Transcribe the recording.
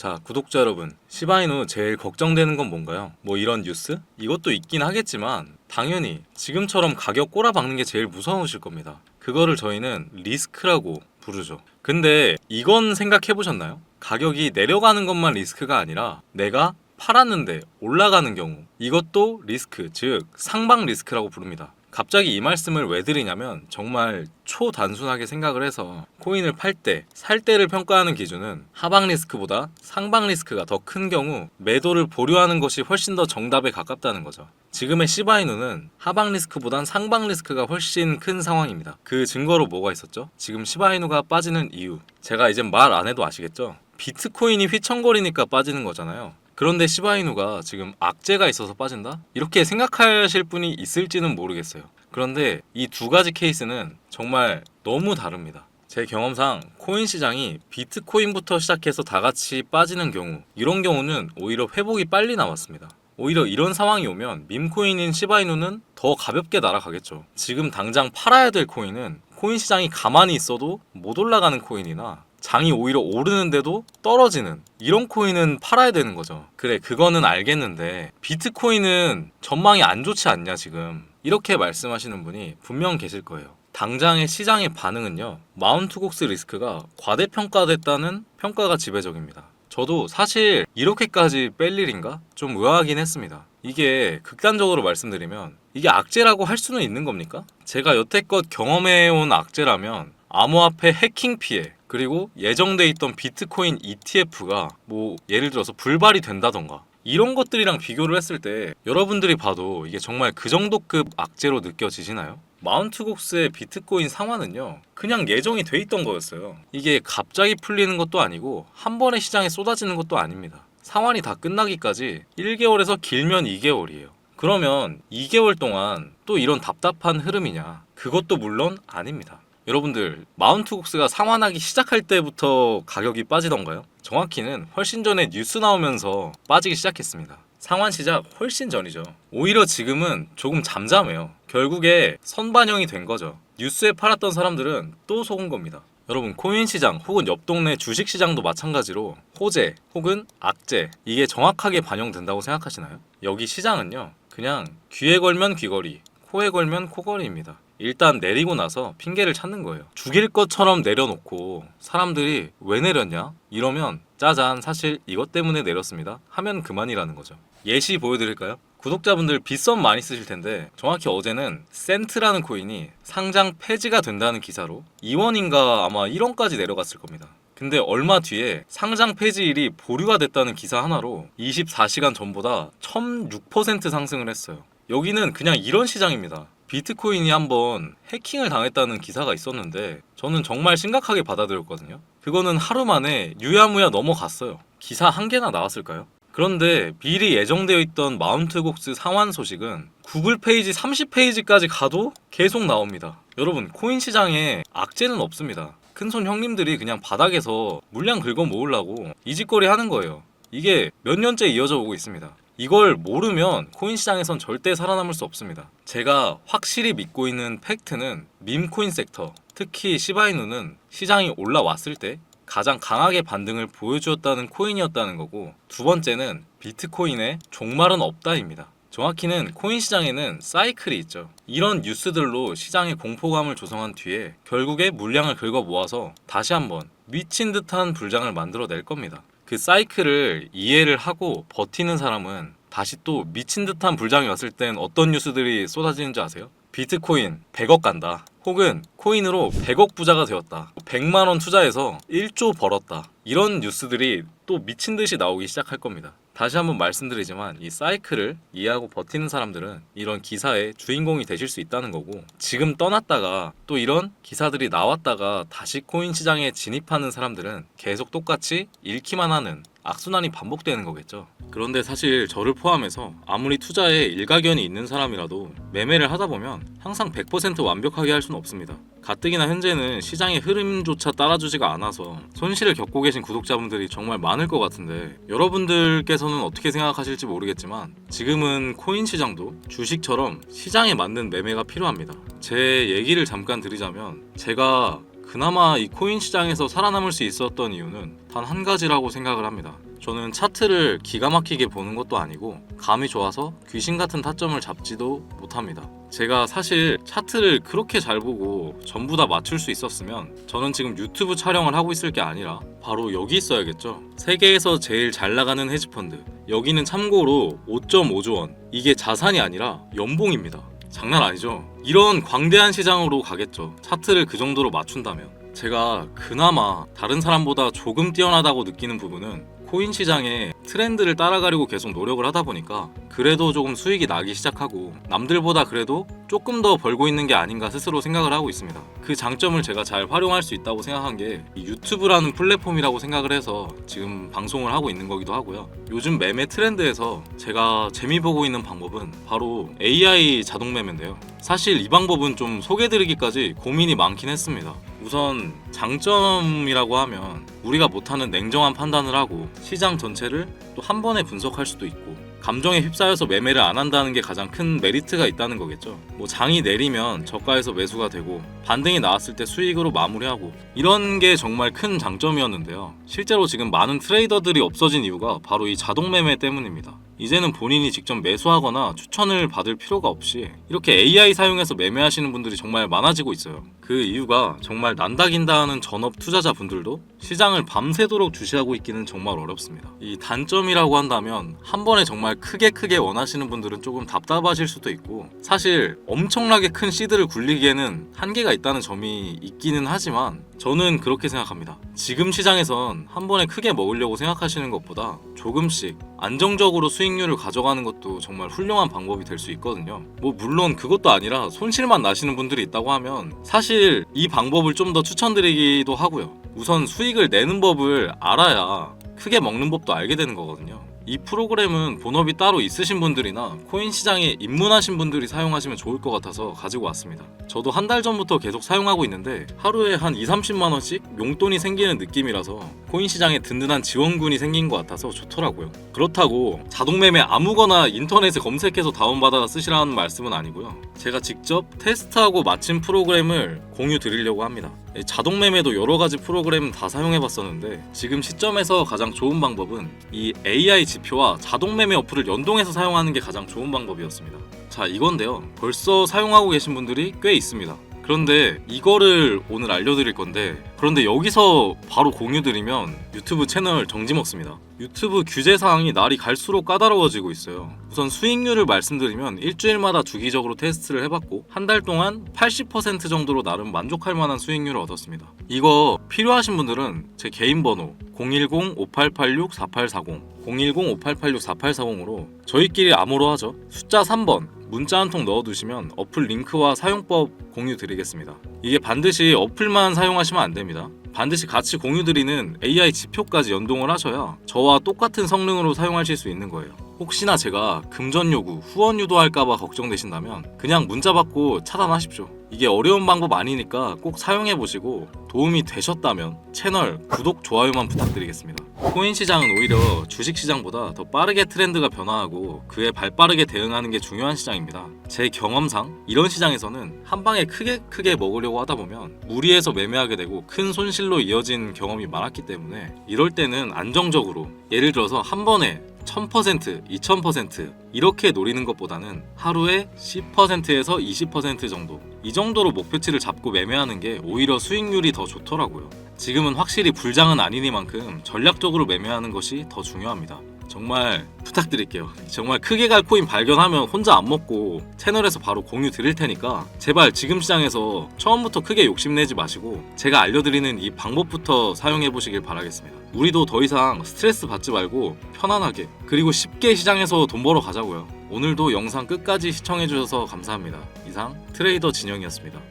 자, 구독자 여러분, 시바이누 제일 걱정되는 건 뭔가요? 뭐 이런 뉴스? 이것도 있긴 하겠지만 당연히 지금처럼 가격 꼬라박는 게 제일 무서우실 겁니다. 그거를 저희는 리스크라고 부르죠. 근데 이건 생각해 보셨나요? 가격이 내려가는 것만 리스크가 아니라 내가 팔았는데 올라가는 경우, 이것도 리스크, 즉 상방 리스크라고 부릅니다. 갑자기 이 말씀을 왜 드리냐면 정말 초단순하게 생각을 해서 코인을 팔 때, 살 때를 평가하는 기준은 하방 리스크보다 상방 리스크가 더 큰 경우 매도를 보류하는 것이 훨씬 더 정답에 가깝다는 거죠. 지금의 시바이누는 하방 리스크보단 상방 리스크가 훨씬 큰 상황입니다. 그 증거로 뭐가 있었죠? 지금 시바이누가 빠지는 이유, 제가 이제 말 안 해도 아시겠죠? 비트코인이 휘청거리니까 빠지는 거잖아요. 그런데 시바이누가 지금 악재가 있어서 빠진다? 이렇게 생각하실 분이 있을지는 모르겠어요. 그런데 이 두 가지 케이스는 정말 너무 다릅니다. 제 경험상 코인 시장이 비트코인부터 시작해서 다 같이 빠지는 경우, 이런 경우는 오히려 회복이 빨리 나왔습니다. 오히려 이런 상황이 오면 밈코인인 시바이누는 더 가볍게 날아가겠죠. 지금 당장 팔아야 될 코인은 코인 시장이 가만히 있어도 못 올라가는 코인이나 장이 오히려 오르는데도 떨어지는 이런 코인은 팔아야 되는 거죠. 그래, 그거는 알겠는데 비트코인은 전망이 안 좋지 않냐 지금, 이렇게 말씀하시는 분이 분명 계실 거예요. 당장의 시장의 반응은요, 마운트 곡스 리스크가 과대평가됐다는 평가가 지배적입니다. 저도 사실 이렇게까지 뺄 일인가? 좀 의아하긴 했습니다. 이게 극단적으로 말씀드리면 이게 악재라고 할 수는 있는 겁니까? 제가 여태껏 경험해온 악재라면 암호화폐 해킹 피해, 그리고 예정돼 있던 비트코인 ETF가 뭐 예를 들어서 불발이 된다던가 이런 것들이랑 비교를 했을 때 여러분들이 봐도 이게 정말 그 정도급 악재로 느껴지시나요? 마운트 곡스의 비트코인 상환은요, 그냥 예정이 돼 있던 거였어요. 이게 갑자기 풀리는 것도 아니고 한 번에 시장에 쏟아지는 것도 아닙니다. 상환이 다 끝나기까지 1개월에서 길면 2개월이에요. 그러면 2개월 동안 또 이런 답답한 흐름이냐? 그것도 물론 아닙니다. 여러분들, 마운트 곡스가 상환하기 시작할 때부터 가격이 빠지던가요? 정확히는 훨씬 전에 뉴스 나오면서 빠지기 시작했습니다. 상환 시작 훨씬 전이죠. 오히려 지금은 조금 잠잠해요. 결국에 선반영이 된 거죠. 뉴스에 팔았던 사람들은 또 속은 겁니다. 여러분, 코인 시장 혹은 옆 동네 주식 시장도 마찬가지로 호재 혹은 악재, 이게 정확하게 반영된다고 생각하시나요? 여기 시장은요, 그냥 귀에 걸면 귀걸이, 코에 걸면 코걸이입니다. 일단 내리고 나서 핑계를 찾는 거예요. 죽일 것처럼 내려놓고 사람들이 왜 내렸냐? 이러면 짜잔, 사실 이것 때문에 내렸습니다 하면 그만이라는 거죠. 예시 보여드릴까요? 구독자분들 빗썸 많이 쓰실 텐데 정확히 어제는 센트라는 코인이 상장 폐지가 된다는 기사로 2원인가 아마 1원까지 내려갔을 겁니다. 근데 얼마 뒤에 상장 폐지일이 보류가 됐다는 기사 하나로 24시간 전보다 1006% 상승을 했어요. 여기는 그냥 이런 시장입니다. 비트코인이 한번 해킹을 당했다는 기사가 있었는데 저는 정말 심각하게 받아들였거든요. 그거는 하루 만에 유야무야 넘어갔어요. 기사 한 개나 나왔을까요? 그런데 미리 예정되어 있던 마운트 곡스 상환 소식은 구글 페이지 30페이지까지 가도 계속 나옵니다. 여러분, 코인 시장에 악재는 없습니다. 큰손 형님들이 그냥 바닥에서 물량 긁어 모으려고 이 짓거리 하는 거예요. 이게 몇 년째 이어져 오고 있습니다. 이걸 모르면 코인 시장에선 절대 살아남을 수 없습니다. 제가 확실히 믿고 있는 팩트는 밈코인 섹터, 특히 시바이누는 시장이 올라왔을 때 가장 강하게 반등을 보여주었다는 코인이었다는 거고, 두 번째는 비트코인의 종말은 없다입니다. 정확히는 코인 시장에는 사이클이 있죠. 이런 뉴스들로 시장의 공포감을 조성한 뒤에 결국에 물량을 긁어 모아서 다시 한번 미친 듯한 불장을 만들어낼 겁니다. 그 사이클을 이해를 하고 버티는 사람은 다시 또 미친 듯한 불장이 왔을 땐 어떤 뉴스들이 쏟아지는지 아세요? 비트코인 100억 간다, 혹은 코인으로 100억 부자가 되었다, 100만원 투자해서 1조 벌었다, 이런 뉴스들이 또 미친 듯이 나오기 시작할 겁니다. 다시 한번 말씀드리지만 이 사이클을 이해하고 버티는 사람들은 이런 기사의 주인공이 되실 수 있다는 거고, 지금 떠났다가 또 이런 기사들이 나왔다가 다시 코인 시장에 진입하는 사람들은 계속 똑같이 잃기만 하는 악순환이 반복되는 거겠죠. 그런데 사실 저를 포함해서 아무리 투자에 일가견이 있는 사람이라도 매매를 하다 보면 항상 100% 완벽하게 할 수는 없습니다. 가뜩이나 현재는 시장의 흐름조차 따라주지가 않아서 손실을 겪고 계신 구독자분들이 정말 많을 것 같은데, 여러분들께서는 어떻게 생각하실지 모르겠지만 지금은 코인 시장도 주식처럼 시장에 맞는 매매가 필요합니다. 제 얘기를 잠깐 드리자면, 제가 그나마 이 코인 시장에서 살아남을 수 있었던 이유는 단 한 가지라고 생각을 합니다. 저는 차트를 기가 막히게 보는 것도 아니고 감이 좋아서 귀신 같은 타점을 잡지도 못합니다. 제가 사실 차트를 그렇게 잘 보고 전부 다 맞출 수 있었으면 저는 지금 유튜브 촬영을 하고 있을 게 아니라 바로 여기 있어야겠죠. 세계에서 제일 잘 나가는 헤지펀드, 여기는 참고로 5.5조 원, 이게 자산이 아니라 연봉입니다. 장난 아니죠. 이런 광대한 시장으로 가겠죠. 차트를 그 정도로 맞춘다면. 제가 그나마 다른 사람보다 조금 뛰어나다고 느끼는 부분은 코인 시장의 트렌드를 따라가려고 계속 노력을 하다 보니까 그래도 조금 수익이 나기 시작하고 남들보다 그래도 조금 더 벌고 있는 게 아닌가 스스로 생각을 하고 있습니다. 그 장점을 제가 잘 활용할 수 있다고 생각한 게 이 유튜브라는 플랫폼이라고 생각을 해서 지금 방송을 하고 있는 거기도 하고요. 요즘 매매 트렌드에서 제가 재미 보고 있는 방법은 바로 AI 자동 매매인데요. 사실 이 방법은 좀 소개드리기까지 고민이 많긴 했습니다. 우선 장점이라고 하면 우리가 못하는 냉정한 판단을 하고 시장 전체를 또 한 번에 분석할 수도 있고 감정에 휩싸여서 매매를 안 한다는 게 가장 큰 메리트가 있다는 거겠죠. 뭐 장이 내리면 저가에서 매수가 되고 반등이 나왔을 때 수익으로 마무리하고 이런 게 정말 큰 장점이었는데요. 실제로 지금 많은 트레이더들이 없어진 이유가 바로 이 자동 매매 때문입니다. 이제는 본인이 직접 매수하거나 추천을 받을 필요가 없이 이렇게 AI 사용해서 매매하시는 분들이 정말 많아지고 있어요. 그 이유가 정말 난다긴다 하는 전업 투자자분들도 시장을 밤새도록 주시하고 있기는 정말 어렵습니다. 이 단점이라고 한다면 한 번에 정말 크게 원하시는 분들은 조금 답답하실 수도 있고 사실 엄청나게 큰 시드를 굴리기에는 한계가 있다는 점이 있기는 하지만 저는 그렇게 생각합니다. 지금 시장에선 한 번에 크게 먹으려고 생각하시는 것보다 조금씩 안정적으로 수익률을 가져가는 것도 정말 훌륭한 방법이 될 수 있거든요. 뭐 물론 그것도 아니라 손실만 나시는 분들이 있다고 하면 사실 이 방법을 좀 더 추천드리기도 하고요. 우선 수익을 내는 법을 알아야 크게 먹는 법도 알게 되는 거거든요. 이 프로그램은 본업이 따로 있으신 분들이나 코인 시장에 입문하신 분들이 사용하시면 좋을 것 같아서 가지고 왔습니다. 저도 한 달 전부터 계속 사용하고 있는데 하루에 한 2-30만 원씩 용돈이 생기는 느낌이라서 코인 시장에 든든한 지원군이 생긴 것 같아서 좋더라고요. 그렇다고 자동매매 아무거나 인터넷에 검색해서 다운받아 쓰시라는 말씀은 아니고요. 제가 직접 테스트하고 마친 프로그램을 공유 드리려고 합니다. 자동매매도 여러가지 프로그램 다 사용해봤었는데 지금 시점에서 가장 좋은 방법은 이 AI 지표와 자동매매 어플을 연동해서 사용하는 게 가장 좋은 방법이었습니다. 자, 이건데요. 벌써 사용하고 계신 분들이 꽤 있습니다. 그런데 이거를 오늘 알려드릴 건데 그런데 여기서 바로 공유드리면 유튜브 채널 정지 먹습니다. 유튜브 규제 사항이 날이 갈수록 까다로워지고 있어요. 우선 수익률을 말씀드리면 일주일마다 주기적으로 테스트를 해봤고 한 달 동안 80% 정도로 나름 만족할 만한 수익률을 얻었습니다. 이거 필요하신 분들은 제 개인 번호 010-5886-4840 010-5886-4840으로 저희끼리 암호로 하죠. 숫자 3번 문자 한 통 넣어두시면 어플 링크와 사용법 공유 드리겠습니다. 이게 반드시 어플만 사용하시면 안 됩니다. 반드시 같이 공유드리는 AI 지표까지 연동을 하셔야 저와 똑같은 성능으로 사용하실 수 있는 거예요. 혹시나 제가 금전 요구, 후원 유도할까봐 걱정되신다면 그냥 문자 받고 차단하십시오. 이게 어려운 방법 아니니까 꼭 사용해보시고 도움이 되셨다면 채널 구독, 좋아요만 부탁드리겠습니다. 코인 시장은 오히려 주식 시장보다 더 빠르게 트렌드가 변화하고 그에 발빠르게 대응하는 게 중요한 시장입니다. 제 경험상 이런 시장에서는 한 방에 크게 먹으려고 하다 보면 무리해서 매매하게 되고 큰 손실로 이어진 경험이 많았기 때문에 이럴 때는 안정적으로 예를 들어서 한 번에 1000%, 2000% 이렇게 노리는 것보다는 하루에 10%에서 20% 정도 이 정도로 목표치를 잡고 매매하는 게 오히려 수익률이 더 좋더라고요. 지금은 확실히 불장은 아니니만큼 전략적으로 매매하는 것이 더 중요합니다. 정말 부탁드릴게요. 정말 크게 갈 코인 발견하면 혼자 안 먹고 채널에서 바로 공유 드릴 테니까 제발 지금 시장에서 처음부터 크게 욕심내지 마시고 제가 알려드리는 이 방법부터 사용해 보시길 바라겠습니다. 우리도 더 이상 스트레스 받지 말고 편안하게 그리고 쉽게 시장에서 돈 벌어 가자고요. 오늘도 영상 끝까지 시청해 주셔서 감사합니다. 이상 트레이더 진영이었습니다.